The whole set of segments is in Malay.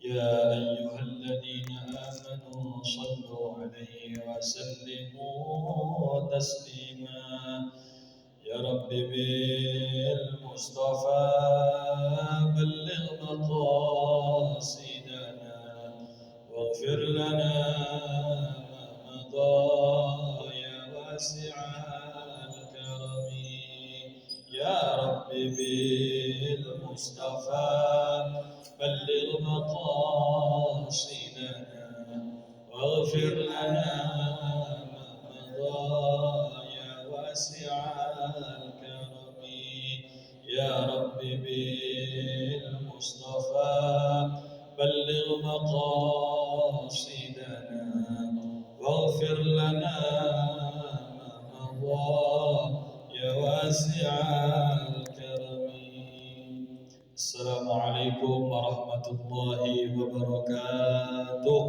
يا أيها الذين آمنوا صلوا عليه وسلموا تسليما يا رب بالمصطفى بلغ مقاصدنا واغفر لنا ما مضى يا واسع الكرم يا رب بالمصطفى بلغ مقاصدنا واغفر لنا ما مضى يا واسع الكرم يا رب بالمصطفى بلغ مقاصدنا واغفر لنا ما مضى يا واسع الكرم. السلام عليكم ورحمة الله وبركاته.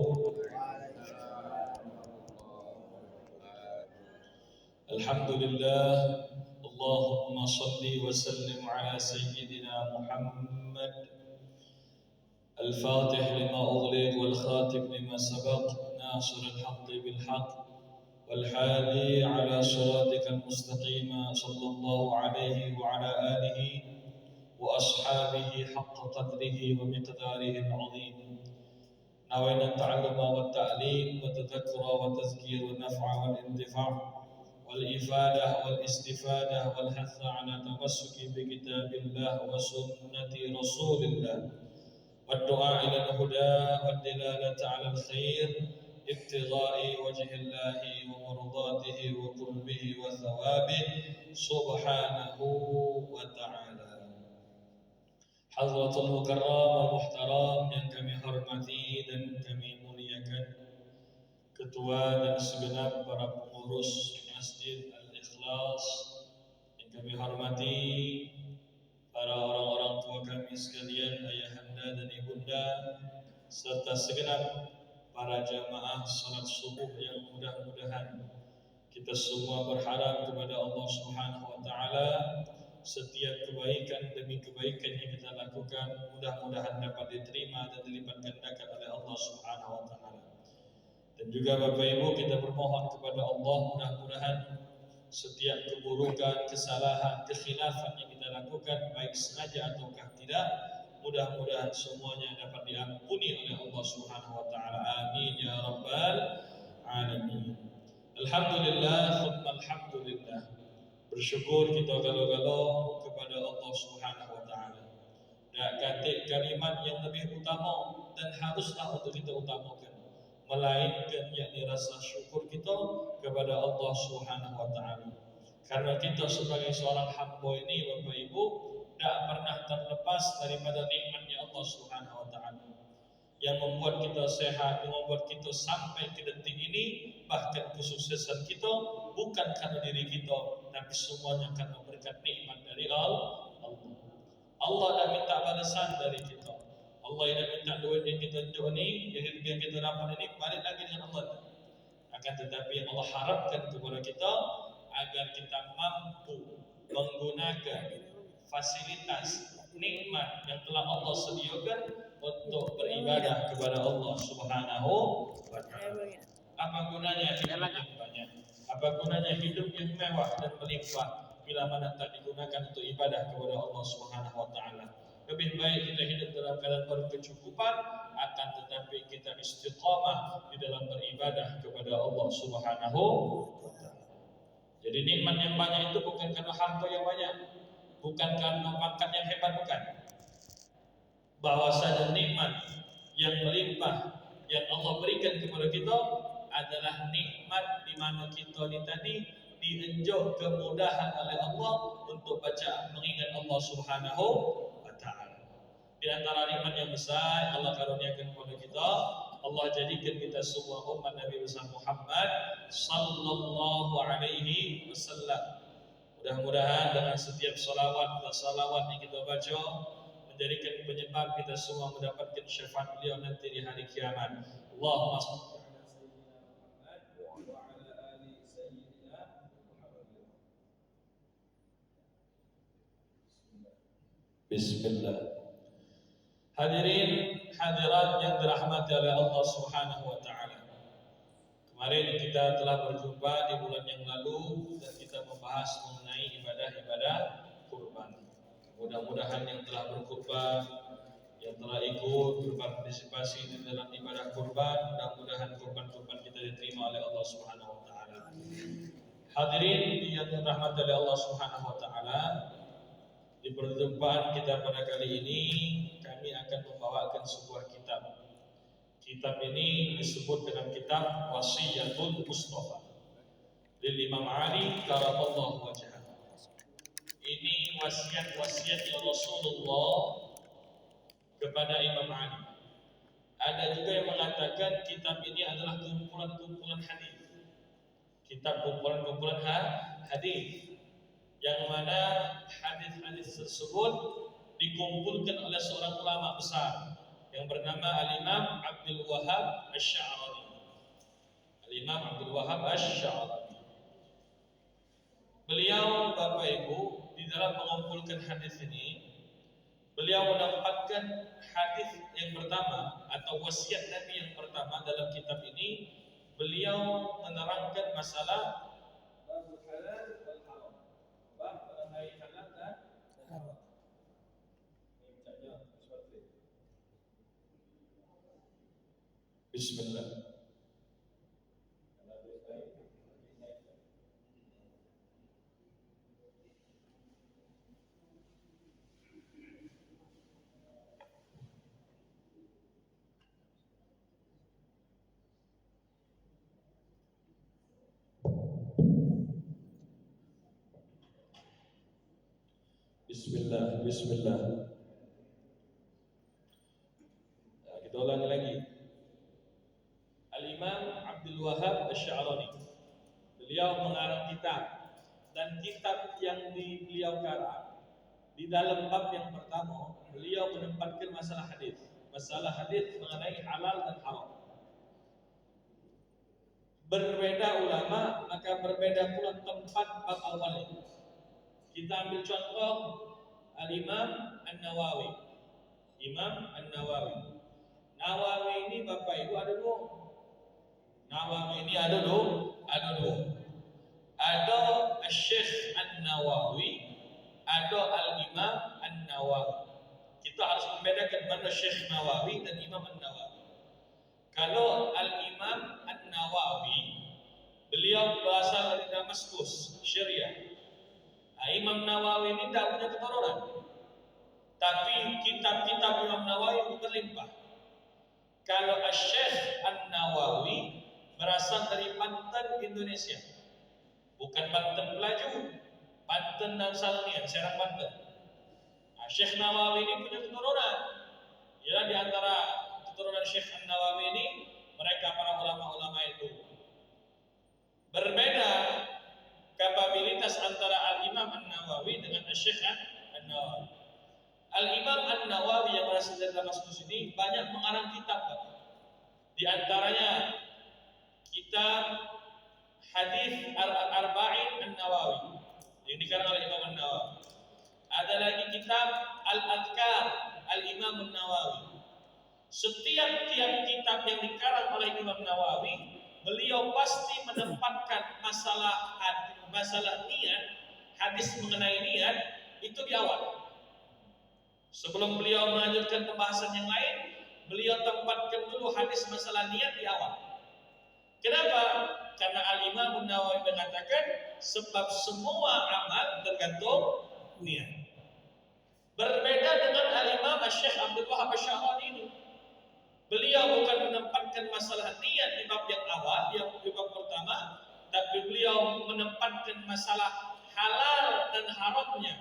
الحمد لله. اللهم صل وسلم على سيدنا محمد الفاتح لما أغلق والخاتم لما سبق ناصر الحق بالحق والحادي على صراطك المستقيم صلى الله عليه وعلى آله وأصحابه حق قدره ومقداره العظيم. نوينا التعلم والتعليم والتذكر والتذكير والنفع والانتفاع والإفادة والاستفادة والحث على تمسك بكتاب الله وسنة رسول الله والدعاء إلى الهدى والدلالة على الخير ابتغاء وجه الله ومرضاته وقربه وثوابه سبحانه وتعالى. Hadratul Mukarram wal Muhtaram yang kami hormati dan kami muliakan, Ketua dan segenap para pengurus Masjid Al-Ikhlas yang kami hormati, para orang-orang tua kami sekalian, ayahanda dan ibunda, serta segenap para jamaah salat subuh yang mudah-mudahan kita semua berharap kepada Allah Subhanahu wa taala setiap kebaikan demi kebaikan yang kita lakukan mudah-mudahan dapat diterima dan dilipat gandakan oleh Allah Subhanahu wa taala. Dan juga Bapak Ibu, kita bermohon kepada Allah mudah-mudahan setiap keburukan, kesalahan, kekhilafan yang kita lakukan baik sengaja ataukah tidak, mudah-mudahan semuanya dapat diampuni oleh Allah Subhanahu wa taala. Amin ya rabbal alamin. Alhamdulillah, thumma alhamdulillah. Bersyukur kita galo-galo kepada Allah Subhanahu wa taala. Dan katik kalimat yang lebih utama dan haruslah untuk kita utamakan, melainkan yakni rasa syukur kita kepada Allah Subhanahu wa taala. Karena kita sebagai seorang hamba ini Bapak Ibu tidak pernah terlepas daripada nikmatnya Allah Subhanahu wa taala yang membuat kita sehat, yang membuat kita sampai ke detik ini. Bahkan kesuksesan kita bukan karena diri kita, tapi semuanya karena berkat nikmat dari Allah. Allah dah minta balasan dari kita. Allah yang minta duit yang kita tunjuk ni, yang kita dapat ini balik lagi dengan Allah. Akan tetapi Allah harapkan kepada kita agar kita mampu menggunakan fasilitas nikmat yang telah Allah sediakan untuk beribadah kepada Allah Subhanahu wa taala. Apa gunanya hidup yang banyak? Apa gunanya hidup yang mewah dan melimpah bila mana tak digunakan untuk ibadah kepada Allah Subhanahu wa taala? Lebih baik kita hidup dalam keadaan berkecukupan, akan tetapi kita istiqamah di dalam beribadah kepada Allah Subhanahu wa taala. Jadi nikmat yang banyak itu bukan karena harta yang banyak, bukan karena pangkat yang hebat, bukan. Bahwasanya nikmat yang melimpah yang Allah berikan kepada kita adalah nikmat di mana kita ini tadi dienjok kemudahan oleh Allah untuk baca mengingat Allah Subhanahu wa taala. Di antara nikmat yang besar Allah karuniakan kepada kita, Allah jadikan kita semua umat Nabi besar Muhammad sallallahu alaihi wasallam. Mudah-mudahan dengan setiap salawat dan salawat yang kita baca menjadikan penyebab kita semua mendapatkan syafaat beliau nanti di hari kiamat. Allahumma salli ala sayyidina Muhammad wa ala ali sayyidina Muhammad. Bismillah. Hadirin hadirat yang dirahmati oleh Allah Subhanahu wa taala. Kemarin kita telah berjumpa di bulan yang lalu dan kita membahas mengenai ibadah-ibadah kurban. Mudah-mudahan yang telah berkurban, yang telah ikut berpartisipasi di dalam ibadah kurban, mudah-mudahan kurban-kurban kita diterima oleh Allah Subhanahu wa taala. Hadirin yang dirahmati oleh Allah Subhanahu wa taala, di perjumpaan kita pada kali ini kami akan membawakan sebuah kitab. Kitab ini disebut dengan kitab Wasiyatul Mustafa lil Imam Ali karamallahu wajhah. Ini wasiat-wasiat Rasulullah kepada Imam Ali. Ada juga yang mengatakan kitab ini adalah kumpulan-kumpulan hadis. Kitab kumpulan-kumpulan hadis yang mana hadis-hadis tersebut dikumpulkan oleh seorang ulama besar yang bernama Al-Imam Abdul Wahhab Asy-Sya'rani. Al-Imam Abdul Wahhab Asy-Sya'rani. Beliau Bapak Ibu di dalam mengumpulkan hadis ini, beliau mendapatkan hadis yang pertama atau wasiat Nabi yang pertama dalam kitab ini. Beliau menerangkan masalah babul halal wal haram. Bab mengenai halal dan haram. Bismillah. Bismillah, bismillah. Nah, kita ulangi lagi. Al-Imam Abdul Wahhab Asy-Sya'rani. Beliau mengarang kitab, dan kitab yang beliau karang di dalam bab yang pertama, beliau menempatkan masalah hadis. Masalah hadis mengenai halal dan haram. Berbeda ulama, maka berbeda pula tempat bab awalnya. Kita ambil contoh Al-Imam An-Nawawi. Imam An-Nawawi. Nawawi ini Bapak Ibu ada dua. Nawawi ini ada dua. Ada Syekh An-Nawawi, ada Al-Imam An-Nawawi. Kita harus membedakan mana Syekh Nawawi dan Imam An-Nawawi. Kalau Al-Imam An-Nawawi, beliau berasal dari Damaskus, Syria. Imam Nawawi ini tidak punya keturunan, tapi kitab-kitab Imam Nawawi berlimpah. Kalau Syekh An-Nawawi berasal dari Banten, Indonesia, bukan Banten Pelaju, Banten dan Salanian, Serang Banten. Syekh Nawawi ini punya keturunan. Ialah di antara keturunan Syekh An-Nawawi ini mereka para ulama-ulama itu. Berbeda kapabilitas antara Al-Imam An-Nawawi dengan Syekh An-Nawawi. Al-Imam An-Nawawi yang berasal dari Damaskus ini banyak mengarang kitab. Di antaranya kitab Hadis Arba'in An-Nawawi yang dikarang oleh Imam An-Nawawi. Ada lagi kitab Al-Adhkar Al-Imam An-Nawawi. Setiap kitab yang dikarang oleh Imam Nawawi, beliau pasti menempatkan masalah niat, hadis mengenai niat itu di awal. Sebelum beliau melanjutkan pembahasan yang lain, beliau tempatkan dulu hadis masalah niat di awal. Kenapa? Karena Al-Imam An-Nawawi mengatakan sebab semua amal tergantung niat. Berbeda dengan Al-Imam Syekh Abdul Wahhab Asy-Sya'rani ini. Beliau bukan menempatkan masalah niat di bab yang awal, yang di bab pertama, tapi beliau menempatkan masalah halal dan haramnya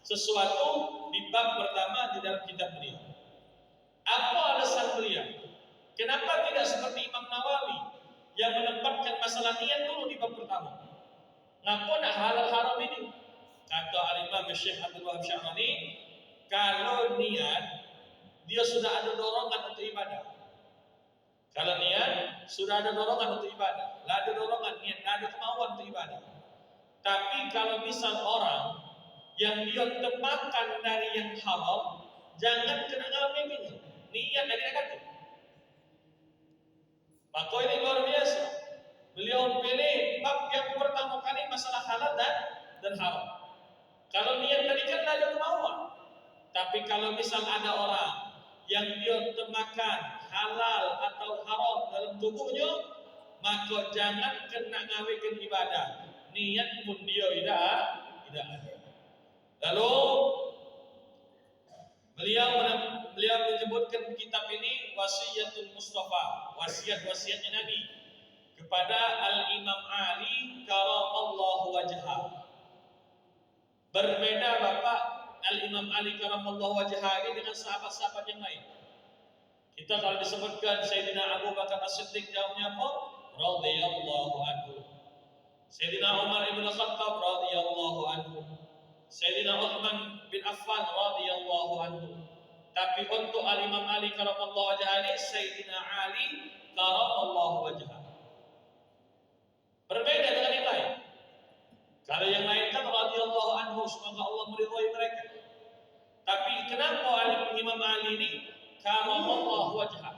sesuatu di bab pertama di dalam kitab beliau. Apa alasan beliau? Kenapa tidak seperti Imam Nawawi yang menempatkan masalah niat dulu di bab pertama? Ngapa nak halal haram ini? Kata Al-Imam Syekh Abdul Wahhab Asy-Sya'rani, kalau niat dia sudah ada dorongan untuk ibadah. Kalau niat sudah ada dorongan untuk ibadah, lah ada dorongan niat, lah ada kemauan untuk ibadah. Tapi kalau misal orang yang dia temakan dari yang halal, jangan kena ngambil. niat dari negatif. Maka ini luar biasa. Beliau pilih bab yang pertama kali masalah halal dan haram. Kalau niat tadi kan ada kemauan. Tapi kalau misal ada orang yang dia termakan halal atau haram dalam tubuhnya, maka jangan kena ngawikan ibadah. Niat pun dia tidak ada. Lalu beliau menyebutkan kitab ini Wasiyatul Mustafa, wasiat-wasiatnya Nabi kepada Al-Imam Ali karamallahu wajhah. Berbeda Bapak Al-Imam Ali karamallahu wajhah ini dengan sahabat-sahabat yang lain. Kita kalau disebutkan Sayyidina Abu Bakar As-Siddiq jawabnya apa? Radhiyallahu anhu. Sayyidina Umar ibn Khattab radhiyallahu anhu. Sayyidina Uthman bin Affan radhiyallahu anhu. Tapi untuk Al-Imam Ali karamallahu wajhah ini Sayyidina Ali karamallahu wajhah. Berbeda dengan yang lain. Kalau yang lain kan radhiyallahu anhu, semoga Allah meridhai mereka. Tapi kenapa Imam Ali ini karamallahu wajhah?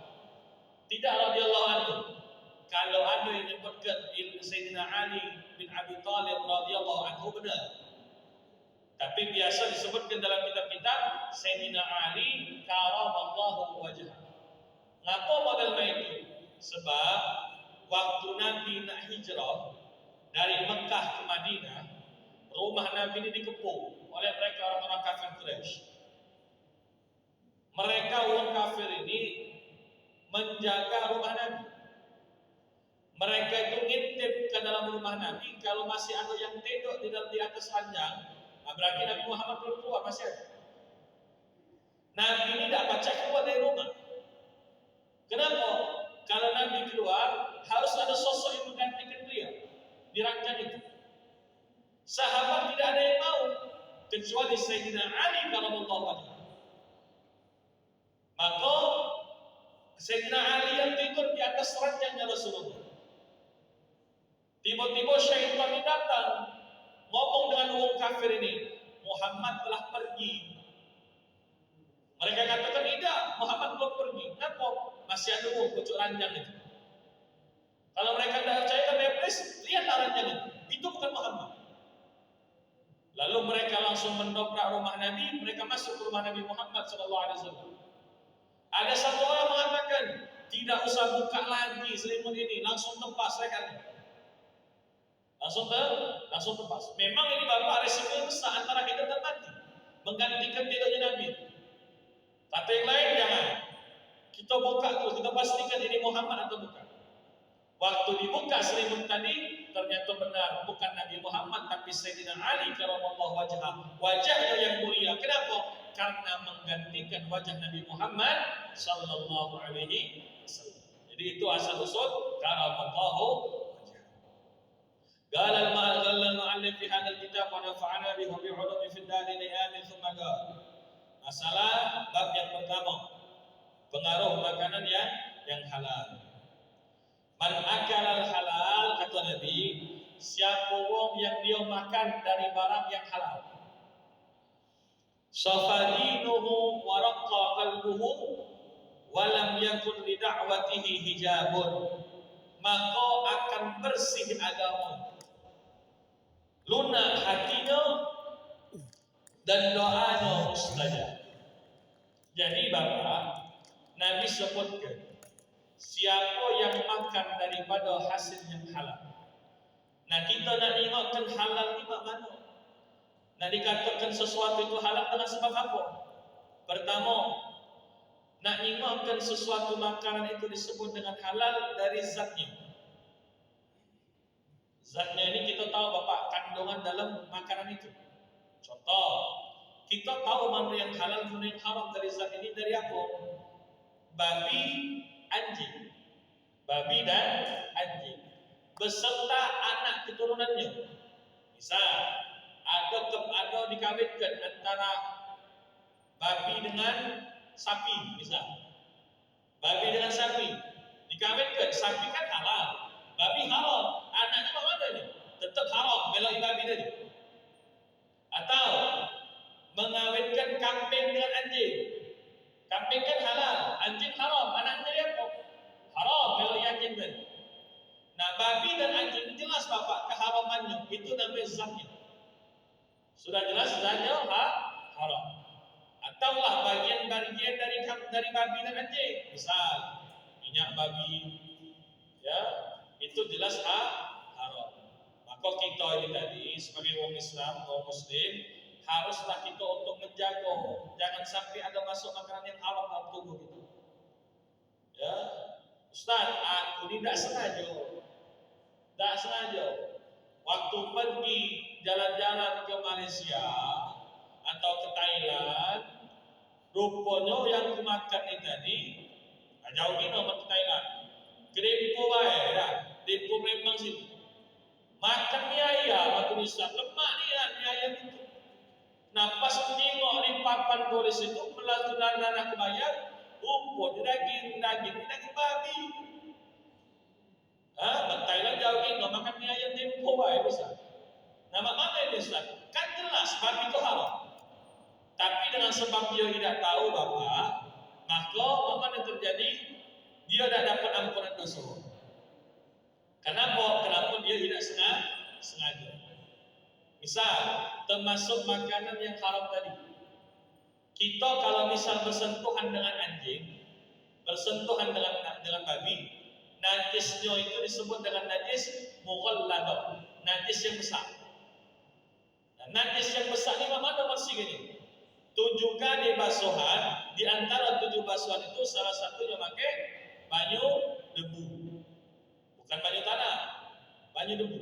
Tidak radhiyallahu anhu. Kalau ada yang menyebutkan Sayyidina Ali bin Abi Thalib radhiyallahu anhu benar. Tapi biasa disebutkan dalam kitab-kitab Sayyidina Ali karamallahu wajhah. Ngapa model itu? Sebab waktu Nabi nak hijrah dari Mekah ke Madinah, rumah Nabi ini dikepung oleh mereka orang-orang kafir Quraisy. Mereka orang kafir ini menjaga rumah Nabi. Mereka itu ngintip ke dalam rumah Nabi, kalau masih ada yang tidur di atas ranjang, berarti Nabi Muhammad belum keluar, masih ada. Nabi ini tidak baca keluar dari rumah. Kenapa? Kalau Nabi keluar, harus ada sosok yang menggantikan beliau di ranjang itu. Sahabat tidak ada yang mau kecuali Sayyidina Ali karamallahu wajhah. Maka Sayyidina Ali yang tidur di atas ranjangnya Rasulullah. Tiba-tiba syaitan ini datang ngomong dengan orang kafir ini, Muhammad telah pergi. Mereka katakan tidak, Muhammad belum pergi. Kenapa? Masih ada orang pucuk ranjang itu. Kalau mereka tidak percaya, kata iblis, lihatlah ranjang itu. Itu bukan Muhammad. Lalu mereka langsung mendobrak rumah Nabi, mereka masuk ke rumah Nabi Muhammad SAW. Ada satu orang mengatakan, tidak usah buka lagi selimut ini, langsung tebas rekannya. Langsung tebas. Memang ini Bapak resiko yang besar antara hidup dan mati, menggantikan tidaknya Nabi. Kata yang lain jangan. Kita buka dulu, kita pastikan ini Muhammad atau bukan. Waktu dibuka selimut tadi, ternyata benar bukan Nabi Muhammad, tapi Sayyidina Ali karamallahu wajhah. Wajahnya yang mulia. Kenapa? Karena menggantikan wajah Nabi Muhammad sallallahu alaihi wasallam. Jadi itu asal usul karamallahu wajhah. Qala al-mu'allif fi hadzal kitab wa nafa'ana bihi wa bi'ulumi fid darin amin thumma qala. Masalah bab yang pertama, pengaruh makanan yang halal. Man akal al-halal, kata Nabi, siapa orang yang dia makan dari barang yang halal, safadinuhu wa raqqa qalbuhu wa lam yakun li da'watihi hijabun, maka akan bersih agama, lunak hatinya dan doanya mustajab. Jadi Bapak, Nabi sebutkan siapa yang makan daripada hasil yang halal. Nah, kita nak ingatkan halal ni mana? Nak dikatakan sesuatu itu halal dengan sebab apa? Pertama, nak ingatkan sesuatu makanan itu disebut dengan halal dari zatnya. Zatnya ini kita tahu Bapak, kandungan dalam makanan itu. Contoh, kita tahu mana yang halal, mana yang haram dari zat ini dari apa? Babi, anjing. Babi dan anjing beserta anak keturunannya. Misal ada dikawinkan antara babi dengan sapi, misal babi dengan sapi dikawinkan, sapi kan halal, babi haram, anaknya mana ni? Tetap haram, meloi babi tadi. Atau mengawinkan kambing dengan anjing, kambing kan halal, Bapak keharamannya, itu namanya zatnya. Sudah jelas zatnya haram. Ataulah bagian-bagian dari babi dan anjing, misal minyak babi, ya itu jelas haram. Maka kita ini tadi sebagai orang Islam, orang Muslim, haruslah kita untuk menjaga, jangan sampai ada masuk makanan yang haram dalam tubuh kita. Ya, Ustaz, aku ini tidak sengaja. Waktu pergi jalan-jalan ke Malaysia atau ke Thailand, rupanya yang kumakan ini tadi, jauh ini nomor ke Thailand. Krempo baik, ya. Krempo memang sih. Makan mie ayam, aku bisa lemak mie ayam itu. Nah pas tengok di papan tulis itu melakukan anak kebayang, daging babi. Thailand jauh ini makan mie ayam tempo baik bisa. Nama mana ini Ustaz? Kan jelas babi itu haram. Tapi dengan sebab dia tidak tahu Bapak, maka apa yang terjadi? Dia tidak dapat ampunan dosa. Kenapa dia tidak sengaja? Misal, termasuk makanan yang haram tadi. Kita kalau misal bersentuhan dengan anjing, bersentuhan dengan babi, najisnya itu disebut dengan najis mughalladah, najis yang besar. Nah, najis yang besar ini mana bersih ini? 7 kali basuhan, di antara 7 basuhan itu salah satunya pakai banyu debu. Bukan banyu tanah, banyu debu.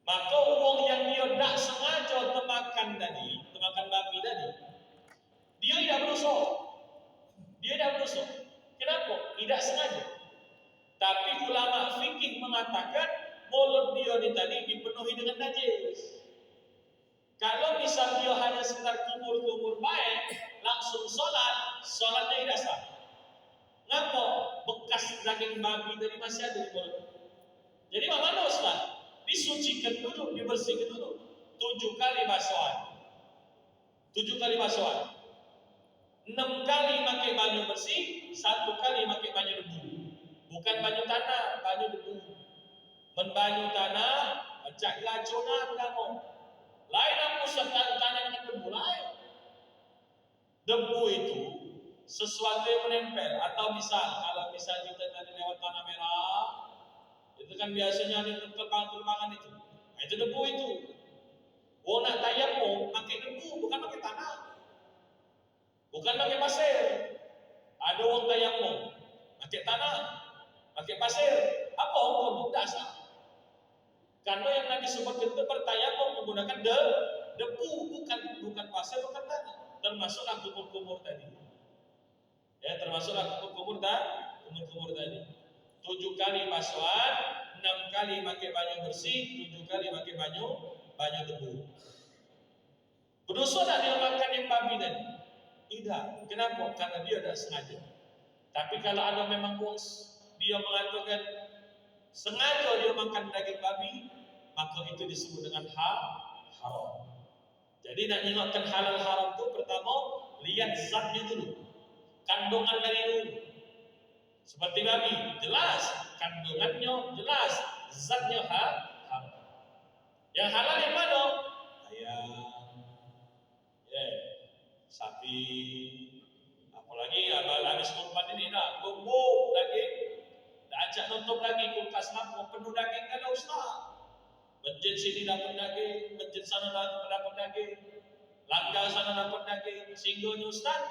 Maka orang yang dia tidak sengaja termakan babi tadi, dia tidak berdosa. Kenapa? Tidak sengaja. Tapi ulama fikih mengatakan mulut dia tadi dipenuhi dengan najis. Kalau misal dia hanya sekedar kumur-kumur baik, langsung sholatnya tidak sah. Kenapa? Bekas daging babi tadi masih ada di mulut. Jadi mana Ustaz? Disucikan dulu, dibersihkan dulu. 7 kali basuhan. 6 kali pakai banyu bersih, 1 kali pakai banyu debu. Bukan banyu tanah, banyu debu. Banyu tanah, cak laconan kamu. Lain aku serta tanah dengan debu lain. Debu itu sesuatu yang menempel. Atau kalau kita tadi lewat tanah merah, itu kan biasanya ada terbang-terbangan itu. Nah, itu debu itu. Nak tayamum pakai debu, bukan pakai tanah. Bukan pakai pasir. Ada orang tayamum pakai tanah, pakai pasir. Apa hukum dasar? Karena yang Nabi sebutkan itu bertayamum menggunakan debu, bukan pasir, bukan tanah. Termasuklah kumur-kumur tadi. Ya, termasuklah kumur-kumur tadi. 7 kali basuhan, 6 kali pakai banyu bersih, 7 kali pakai banyu debu. Berdosa tak dia makan yang babi tadi? Tidak. Kenapa? Karena dia tidak sengaja. Tapi kalau ada memang dia mengatakan sengaja dia makan daging babi, maka itu disebut dengan haram. Jadi nak ingatkan halal haram itu pertama lihat zatnya dulu, kandungan dari dulu. Seperti babi, jelas kandungannya, jelas zatnya haram. Yang halal yang mana? Ayam, sapi, apalagi habis kurban ini dah bumbu daging, dah ajak nonton lagi kulkas lampu penuh daging kan Ustaz. Masjid sini dapat daging, masjid sana dapat daging, langgar sana dapat daging, singgahnya Ustaz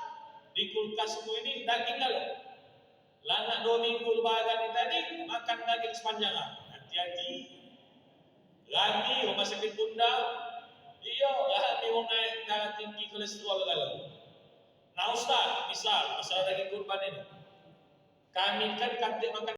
di kulkasku ini daging kalau lanak 2 minggu lebaran ini tadi makan daging sepanjangan. Hati-hati. Lagi rumah sakit bunda, iya lah ni orang naik darah tinggi kolesterol kalau. Nah Ustaz, misal masalah daging kurban ini, kami kan kata makan